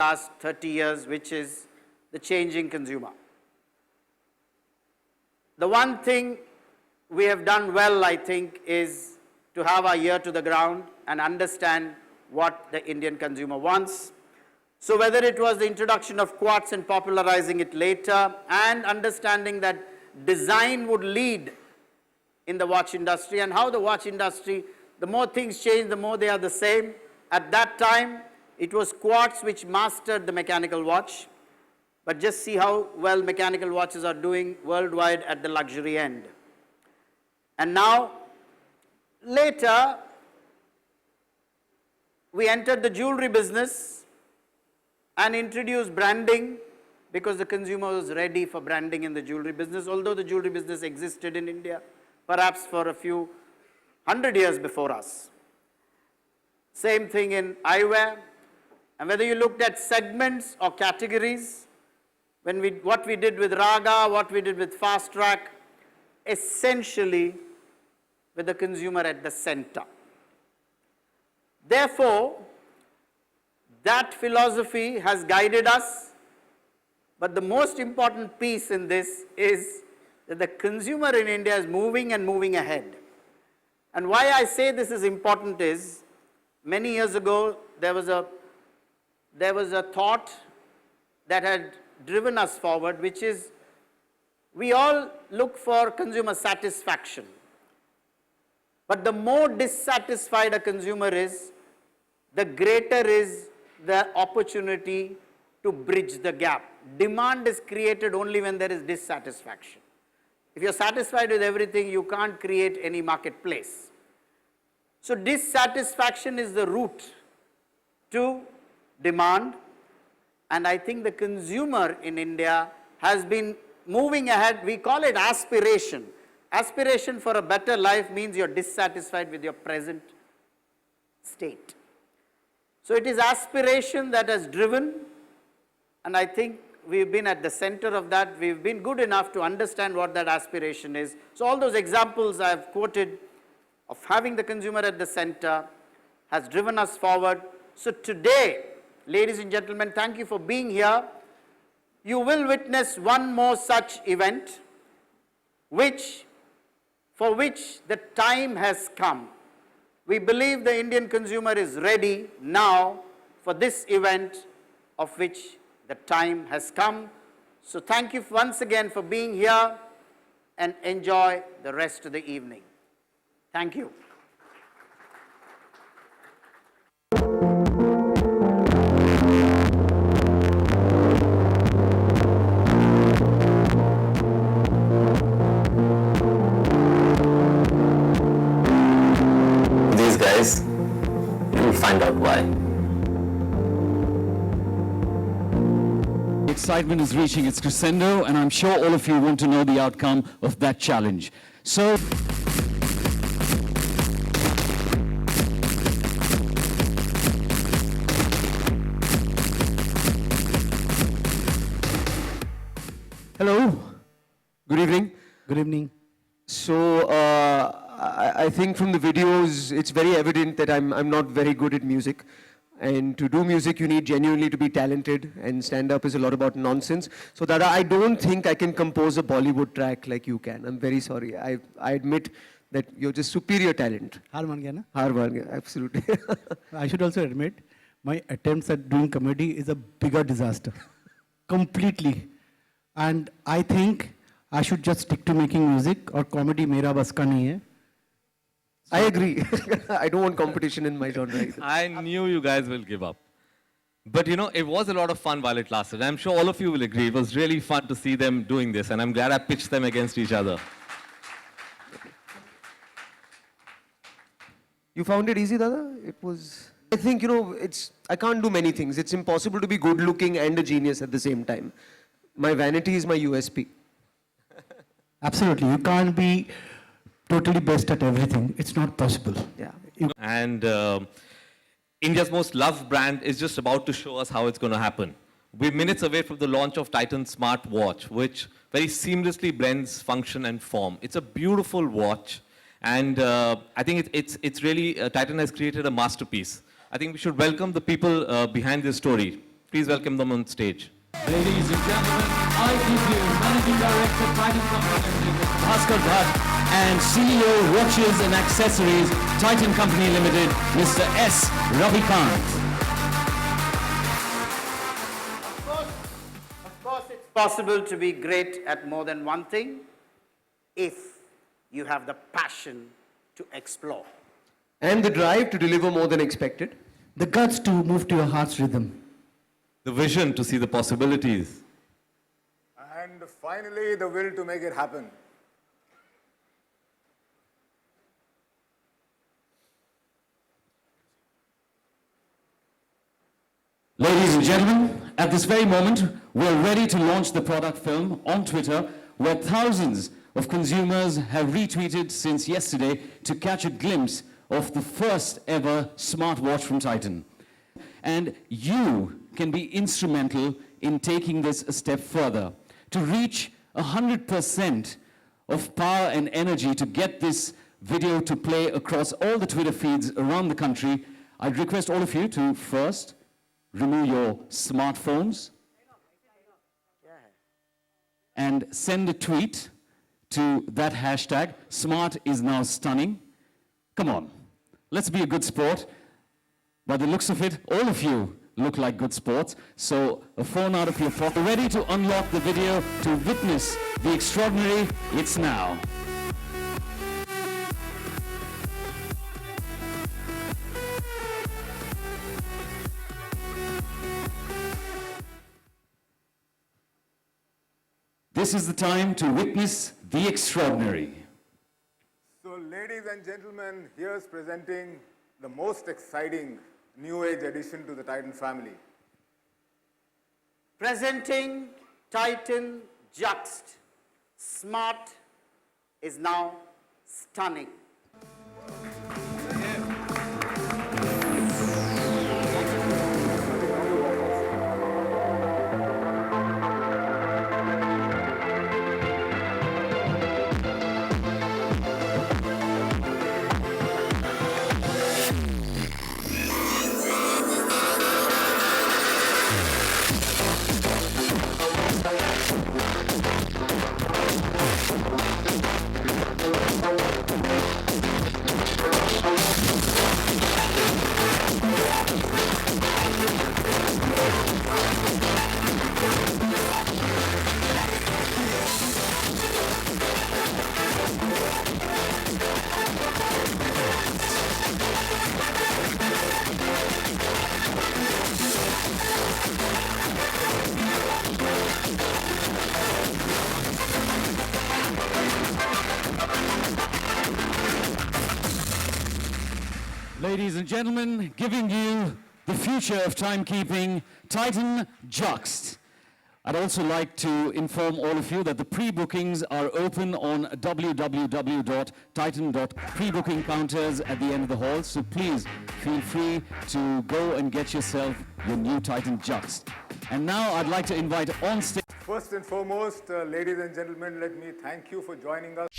last 30 years, which is the changing consumer. The one thing we have done well, I think, is to have our ear to the ground and understand what the Indian consumer wants. So whether it was the introduction of quartz and popularizing it later, and understanding that design would lead in the watch industry, and how the watch industry, the more things change, the more they are the same. At that time, it was quartz which mastered the mechanical watch. But just see how well mechanical watches are doing worldwide at the luxury end. And now, later, we entered the jewelry business and introduced branding because the consumer was ready for branding in the jewelry business, although the jewelry business existed in India, perhaps for a few hundred years before us. Same thing in eyewear. And whether you looked at segments or categories, what we did with Raga, what we did with Fast Track, essentially with the consumer at the center. Therefore, that philosophy has guided us, but the most important piece in this is that the consumer in India is moving and moving ahead. And why I say this is important is, many years ago, there was a thought that had driven us forward, which is we all look for consumer satisfaction. But the more dissatisfied a consumer is, the greater is the opportunity to bridge the gap. Demand is created only when there is dissatisfaction. If you're satisfied with everything, you can't create any marketplace. So dissatisfaction is the route to demand. And I think the consumer in India has been moving ahead. We call it aspiration. Aspiration for a better life means you're dissatisfied with your present state. So it is aspiration that has driven, and I think we've been at the center of that. We've been good enough to understand what that aspiration is. So all those examples I've quoted of having the consumer at the center has driven us forward. So today, ladies and gentlemen, thank you for being here. You will witness one more such event, for which the time has come. We believe the Indian consumer is ready now for this event of which the time has come. So thank you once again for being here, and enjoy the rest of the evening. Thank you. These guys, you'll find out why. Excitement is reaching its crescendo, and I'm sure all of you want to know the outcome of that challenge. So, hello, good evening. Good evening. So, I think from the videos, it's very evident that I'm not very good at music. And to do music, you need genuinely to be talented, and stand-up is a lot about nonsense. So Dada, I don't think I can compose a Bollywood track like you can. I'm very sorry. I admit that you're just superior talent. Har man gaya na? Har man gaya, absolutely. I should also admit, my attempts at doing comedy is a bigger disaster. Completely. And I think I should just stick to making music, or comedy mera bas ka nahi hai. I agree. I don't want competition in my genre either. I knew you guys will give up. But you know, it was a lot of fun while it lasted. I'm sure all of you will agree. It was really fun to see them doing this, and I'm glad I pitched them against each other. You found it easy, Dada? It was... I think, you know, I can't do many things. It's impossible to be good looking and a genius at the same time. My vanity is my USP. Absolutely. You can't be totally best at everything. It's not possible. Yeah. And India's most loved brand is just about to show us how it's going to happen. We're minutes away from the launch of Titan's smart watch, which very seamlessly blends function and form. It's a beautiful watch, and I think it's really, Titan has created a masterpiece. I think we should welcome the people behind this story. Please welcome them on stage. Ladies and gentlemen, IPQ Managing Director, Titan Company Limited, Mr. Bhaskar Bhatt, and CEO, Watches and Accessories, Titan Company Limited, Mr. S. Ravikant. Of course, it's possible to be great at more than one thing if you have the passion to explore. And the drive to deliver more than expected. The guts to move to your heart's rhythm. The vision to see the possibilities. And finally, the will to make it happen. Ladies and gentlemen, at this very moment, we're ready to launch the product film on Twitter, where thousands of consumers have retweeted since yesterday to catch a glimpse of the first ever smartwatch from Titan. And you can be instrumental in taking this a step further, to reach 100% of power and energy to get this video to play across all the Twitter feeds around the country. I'd request all of you to first remove your smartphones and send a tweet to that hashtag, Smart is now stunning. Come on, let's be a good sport. By the looks of it, all of you look like good sports. So a phone out of your pocket, ready to unlock the video to witness the extraordinary. It's now. This is the time to witness the extraordinary. So, ladies and gentlemen, here's presenting the most exciting new age addition to the Titan family. Presenting Titan Juxt. Smart is now stunning. Ladies and gentlemen, giving you the future of timekeeping, Titan Juxt. I'd also like to inform all of you that the pre-bookings are open on www.titan.prebooking counters at the end of the hall, so please feel free to go and get yourself your new Titan Juxt. And now I'd like to invite on stage. First and foremost, ladies and gentlemen, let me thank you for joining us.